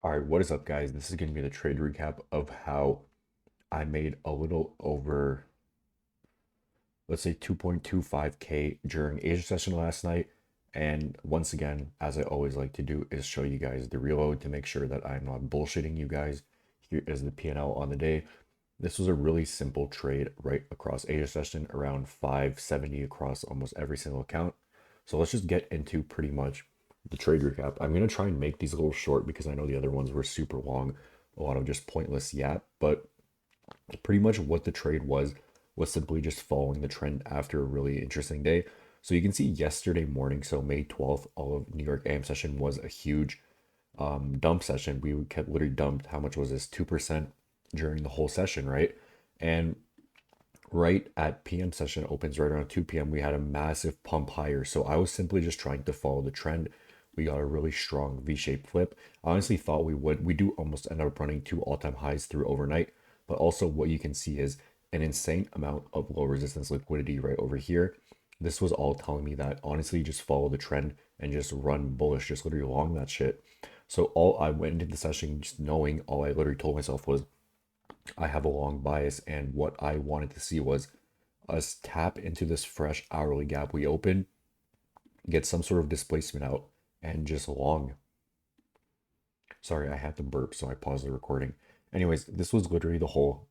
All right, what is up, guys? This is going to be the trade recap of how I made a little over, let's say 2.25K during Asia session last night. And once again, as I always like to do, is show you guys the reload to make sure that I'm not bullshitting you guys. Here is the P&L on the day. This was a really simple trade right across Asia session, around 570 across almost every single account. So let's just get into pretty much the trade recap. I'm going to try and make these a little short because I know the other ones were super long, a lot of just pointless yap, but pretty much what the trade was simply just following the trend after a really interesting day. So you can see yesterday morning, so May 12th, all of New York AM session was a huge dump session. We kept literally dumped, how much was this? 2% during the whole session, right? And right at PM session opens right around 2 p.m. we had a massive pump higher. So I was simply just trying to follow the trend. We got a really strong V-shaped flip. I honestly thought we would. We do almost end up running two all-time highs through overnight. But also what you can see is an insane amount of low resistance liquidity right over here. This was all telling me that honestly just follow the trend and just run bullish, just literally long that shit. So all I went into the session just knowing, all I literally told myself was I have a long bias, and what I wanted to see was us tap into this fresh hourly gap we open, get some sort of displacement out, and just long. Sorry, I had to burp, so I paused the recording. Anyways, this was literally the whole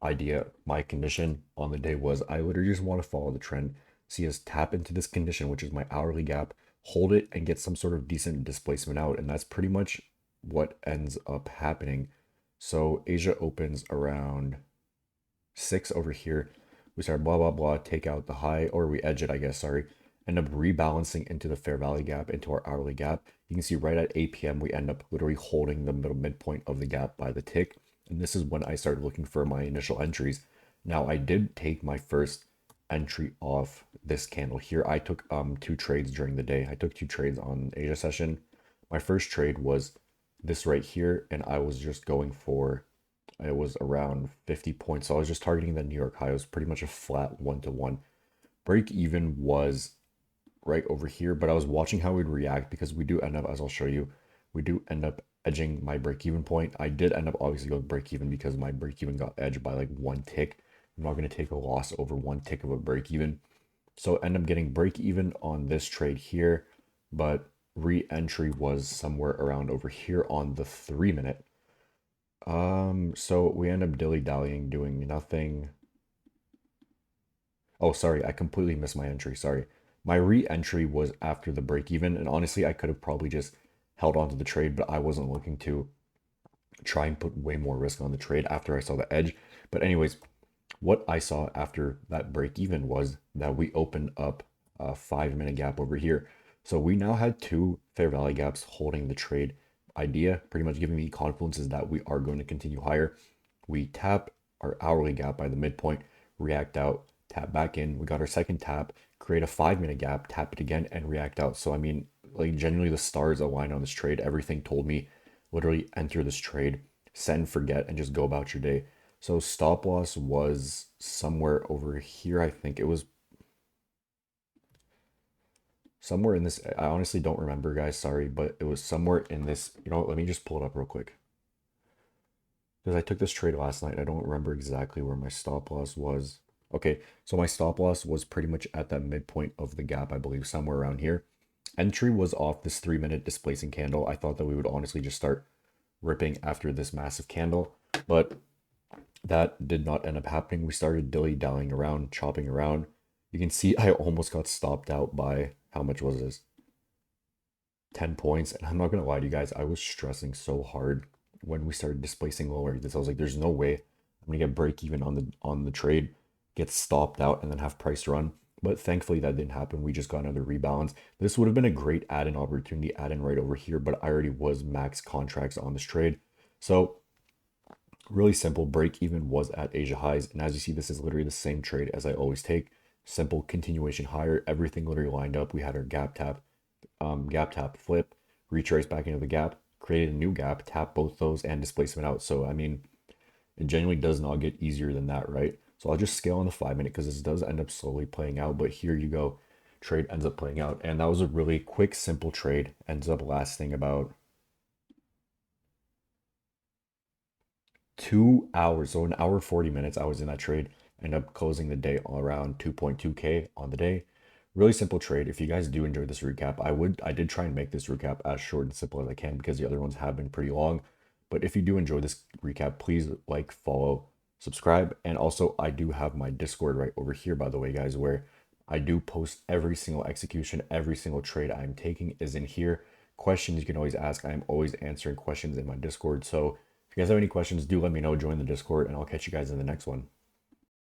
idea. My condition on the day was I literally just want to follow the trend, see us tap into this condition, which is my hourly gap, hold it, and get some sort of decent displacement out. And that's pretty much what ends up happening. So Asia opens around 6 over here. We start blah, blah, blah, take out the high, or we edge it, I guess, sorry. End up rebalancing into the fair value gap, into our hourly gap. You can see right at 8 p.m., we end up literally holding the middle midpoint of the gap by the tick. And this is when I started looking for my initial entries. Now, I did take my first entry off this candle here. I took two trades during the day. I took two trades on Asia session. My first trade was this right here, and I was just going for, it was around 50 points. So I was just targeting the New York high. It was pretty much a flat 1-to-1. Break even was right over here, but I was watching how we'd react because we do end up, as I'll show you, we do end up edging my break even point. I did end up obviously going break even because my break even got edged by like one tick. I'm not going to take a loss over one tick of a break even. So end up getting break even on this trade here, but re-entry was somewhere around over here on the 3 minute. So we end up dilly-dallying, doing nothing. Oh, sorry, I completely missed my entry. Sorry. My re-entry was after the break even, and honestly, I could have probably just held on to the trade, but I wasn't looking to try and put way more risk on the trade after I saw the edge. But anyways, what I saw after that break even was that we opened up a 5 minute gap over here. So we now had two fair value gaps holding the trade. Idea pretty much giving me confidence is that we are going to continue higher. We tap our hourly gap by the midpoint, react out, tap back in. We got our second tap, create a 5 minute gap, tap it again, and react out. So I mean, like genuinely the stars aligned on this trade. Everything told me literally enter this trade, send, forget, and just go about your day. So stop loss was somewhere over here. I think it was somewhere in this. I honestly don't remember, guys. Sorry, but it was somewhere in this. You know, let me just pull it up real quick because I took this trade last night. I don't remember exactly where my stop loss was. Okay, so my stop loss was pretty much at that midpoint of the gap, I believe, somewhere around here. Entry was off this 3 minute displacing candle. I thought that we would honestly just start ripping after this massive candle, but that did not end up happening. We started dilly-dallying around, chopping around. You can see I almost got stopped out by, how much was this? 10 points. And I'm not gonna lie to you guys, I was stressing so hard when we started displacing lower. This I was like, there's no way I'm gonna get break even on the trade, get stopped out, and then have price run. But thankfully that didn't happen. We just got another rebalance. This would have been a great add-in opportunity, add-in right over here, but I already was max contracts on this trade. So really simple. Break even was at Asia highs. And as you see, this is literally the same trade as I always take. Simple continuation higher. Everything literally lined up. We had our gap tap, flip, retrace back into the gap, created a new gap, tap both those, and displacement out. So, I mean, it genuinely does not get easier than that, right? So I'll just scale on the 5 minute because this does end up slowly playing out. But here you go. Trade ends up playing out. And that was a really quick, simple trade. Ends up lasting about 2 hours. So an hour 40 minutes I was in that trade. End up closing the day around 2.2K on the day. Really simple trade. If you guys do enjoy this recap, I did try and make this recap as short and simple as I can because the other ones have been pretty long. But if you do enjoy this recap, please like, follow, subscribe, and also I do have my Discord right over here, by the way, guys, where I do post every single execution, every single trade I'm taking is in here. Questions you can always ask. I'm always answering questions in my Discord. So if you guys have any questions, do let me know. Join the Discord, and I'll catch you guys in the next one.